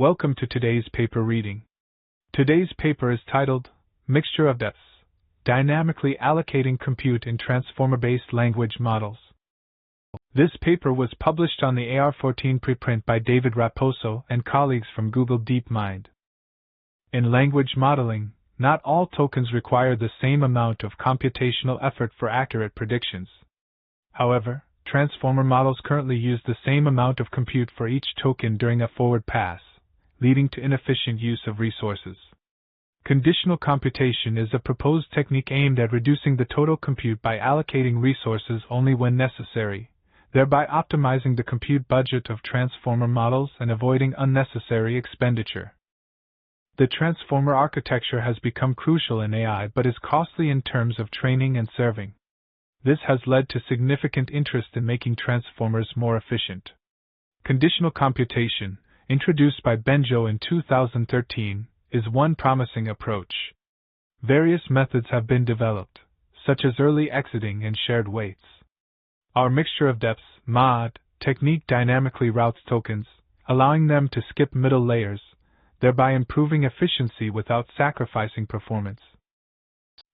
Welcome to today's paper reading. Today's paper is titled, Mixture of Depths, Dynamically Allocating Compute in Transformer-Based Language Models. This paper was published on the AR14 preprint by David Raposo and colleagues from Google DeepMind. In language modeling, not all tokens require the same amount of computational effort for accurate predictions. However, transformer models currently use the same amount of compute for each token during a forward pass, leading to inefficient use of resources. Conditional computation is a proposed technique aimed at reducing the total compute by allocating resources only when necessary, thereby optimizing the compute budget of transformer models and avoiding unnecessary expenditure. The transformer architecture has become crucial in AI but is costly in terms of training and serving. This has led to significant interest in making transformers more efficient. Conditional computation, introduced by Benjo in 2013, is one promising approach. Various methods have been developed, such as early exiting and shared weights. Our mixture of depths (MOD) technique dynamically routes tokens, allowing them to skip middle layers, thereby improving efficiency without sacrificing performance.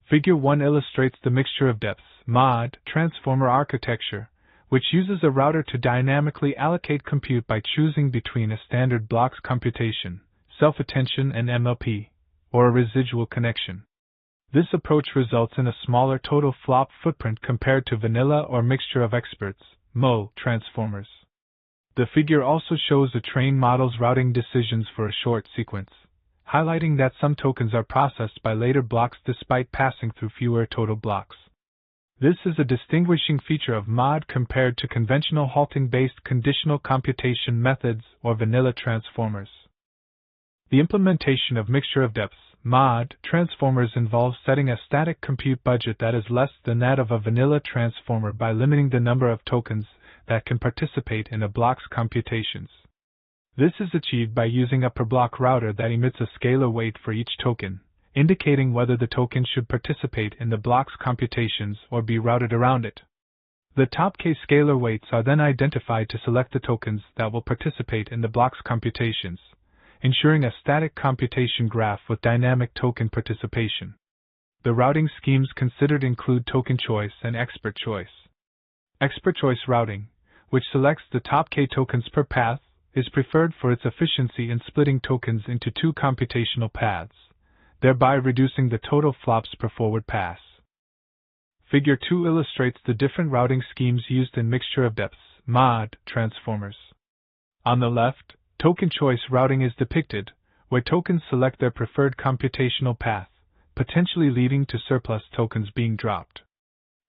Figure 1 illustrates the mixture of depths (MOD) transformer architecture, which uses a router to dynamically allocate compute by choosing between a standard blocks computation, self-attention and MLP, or a residual connection. This approach results in a smaller total flop footprint compared to vanilla or mixture of experts (MO) transformers. The figure also shows a trained model's routing decisions for a short sequence, highlighting that some tokens are processed by later blocks despite passing through fewer total blocks. This is a distinguishing feature of MOD compared to conventional halting-based conditional computation methods or vanilla transformers. The implementation of mixture of depths (MOD) transformers involves setting a static compute budget that is less than that of a vanilla transformer by limiting the number of tokens that can participate in a block's computations. This is achieved by using a per-block router that emits a scalar weight for each token, indicating whether the token should participate in the block's computations or be routed around it. The top K scalar weights are then identified to select the tokens that will participate in the block's computations, ensuring a static computation graph with dynamic token participation. The routing schemes considered include token choice and expert choice. Expert choice routing, which selects the top K tokens per path, is preferred for its efficiency in splitting tokens into two computational paths, thereby reducing the total flops per forward pass. Figure 2 illustrates the different routing schemes used in mixture of depths (MOD) transformers. On the left, token choice routing is depicted, where tokens select their preferred computational path, potentially leading to surplus tokens being dropped.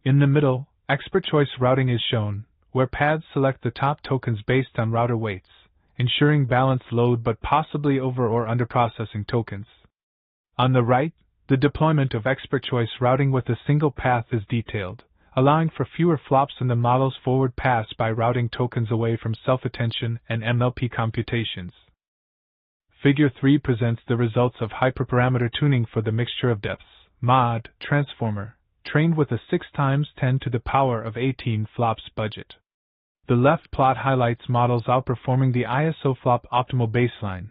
In the middle, expert choice routing is shown, where paths select the top tokens based on router weights, ensuring balanced load but possibly over or under processing tokens. On the right, the deployment of expert choice routing with a single path is detailed, allowing for fewer flops in the model's forward pass by routing tokens away from self-attention and MLP computations. Figure 3 presents the results of hyperparameter tuning for the mixture of depths (MOD) transformer, trained with a 6 × 10⁻18 flops budget. The left plot highlights models outperforming the ISO flop optimal baseline,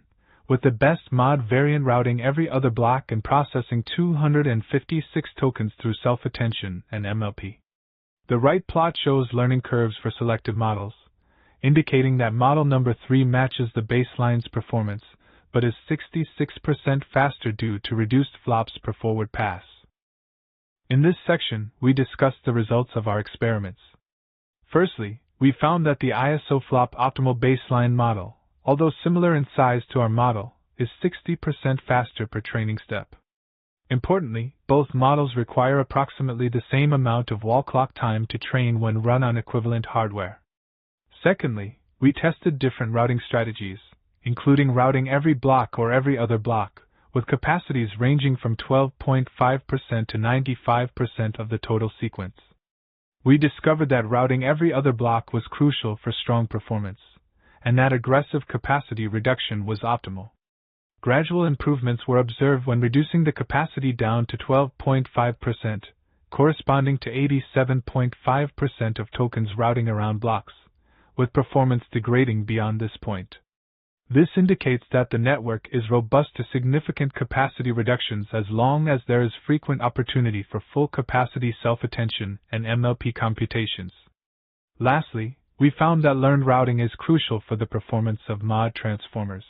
with the best MOD variant routing every other block and processing 256 tokens through self-attention and MLP. The right plot shows learning curves for selective models, indicating that model number 3 matches the baseline's performance, but is 66% faster due to reduced flops per forward pass. In this section, we discussed the results of our experiments. Firstly, we found that the ISO flop optimal baseline model, although similar in size to our model, is 60% faster per training step. Importantly, both models require approximately the same amount of wall clock time to train when run on equivalent hardware. Secondly, we tested different routing strategies, including routing every block or every other block, with capacities ranging from 12.5% to 95% of the total sequence. We discovered that routing every other block was crucial for strong performance, and that aggressive capacity reduction was optimal. Gradual improvements were observed when reducing the capacity down to 12.5%, corresponding to 87.5% of tokens routing around blocks, with performance degrading beyond this point. This indicates that the network is robust to significant capacity reductions as long as there is frequent opportunity for full capacity self-attention and MLP computations. Lastly, we found that learned routing is crucial for the performance of mod transformers.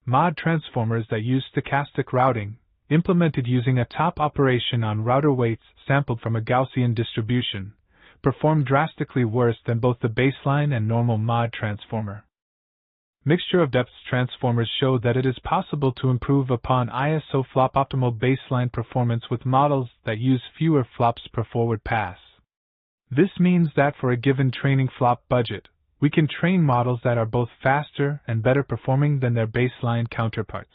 Mod transformers that use stochastic routing, implemented using a top operation on router weights sampled from a Gaussian distribution, perform drastically worse than both the baseline and normal mod transformer. Mixture of depths transformers show that it is possible to improve upon ISO flop optimal baseline performance with models that use fewer flops per forward pass. This means that for a given training flop budget, we can train models that are both faster and better performing than their baseline counterparts.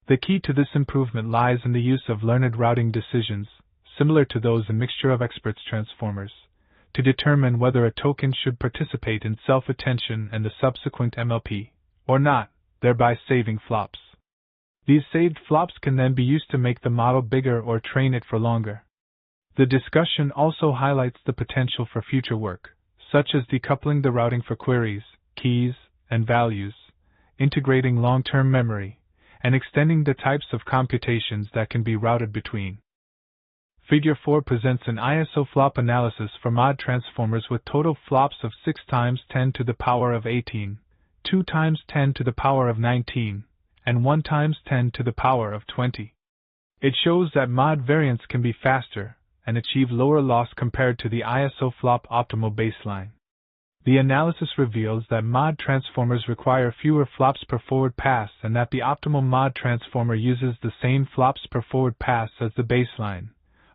The key to this improvement lies in the use of learned routing decisions, similar to those in mixture of experts transformers, to determine whether a token should participate in self-attention and the subsequent MLP, or not, thereby saving flops. These saved flops can then be used to make the model bigger or train it for longer. The discussion also highlights the potential for future work, such as decoupling the routing for queries, keys, and values, integrating long-term memory, and extending the types of computations that can be routed between. Figure 4 presents an ISO flop analysis for mod transformers with total flops of 6 times 10 to the power of 18, 2 times 10 to the power of 19, and 1 times 10 to the power of 20. It shows that mod variants can be faster and achieve lower loss compared to the ISO flop optimal baseline. The analysis reveals that mod transformers require fewer flops per forward pass and that the optimal mod transformer uses the same flops per forward pass as the baseline,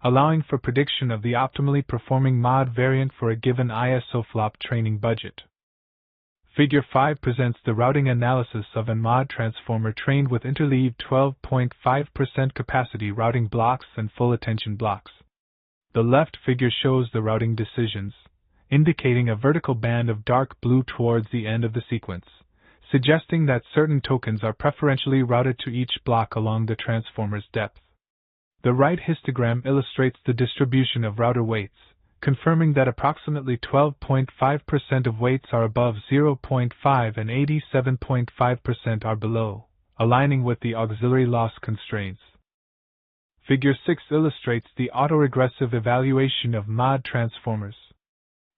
allowing for prediction of the optimally performing mod variant for a given ISO flop training budget. Figure 5 presents the routing analysis of a mod transformer trained with interleaved 12.5% capacity routing blocks and full attention blocks. The left figure shows the routing decisions, indicating a vertical band of dark blue towards the end of the sequence, suggesting that certain tokens are preferentially routed to each block along the transformer's depth. The right histogram illustrates the distribution of router weights, confirming that approximately 12.5% of weights are above 0.5 and 87.5% are below, aligning with the auxiliary loss constraints. Figure 6 illustrates the autoregressive evaluation of mod transformers.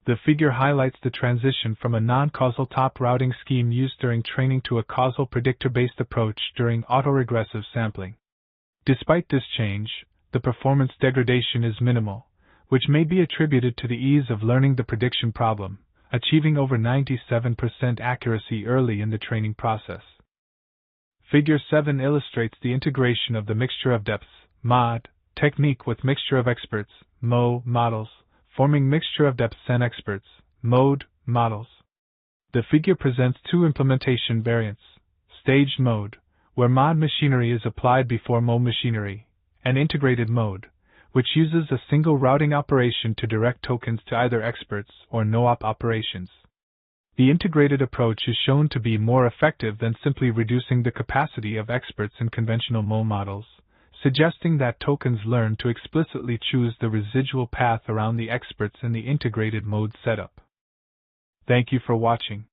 The figure highlights the transition from a non-causal top routing scheme used during training to a causal predictor-based approach during autoregressive sampling. Despite this change, the performance degradation is minimal, which may be attributed to the ease of learning the prediction problem, achieving over 97% accuracy early in the training process. Figure 7 illustrates the integration of the mixture of depths mod technique with mixture of experts MO models, forming mixture of depths and experts mode models. The figure presents two implementation variants: staged mode, where mod machinery is applied before MO machinery, and integrated mode, which uses a single routing operation to direct tokens to either experts or no-op operations. The integrated approach is shown to be more effective than simply reducing the capacity of experts in conventional MO models, suggesting that tokens learn to explicitly choose the residual path around the experts in the integrated mode setup. Thank you for watching.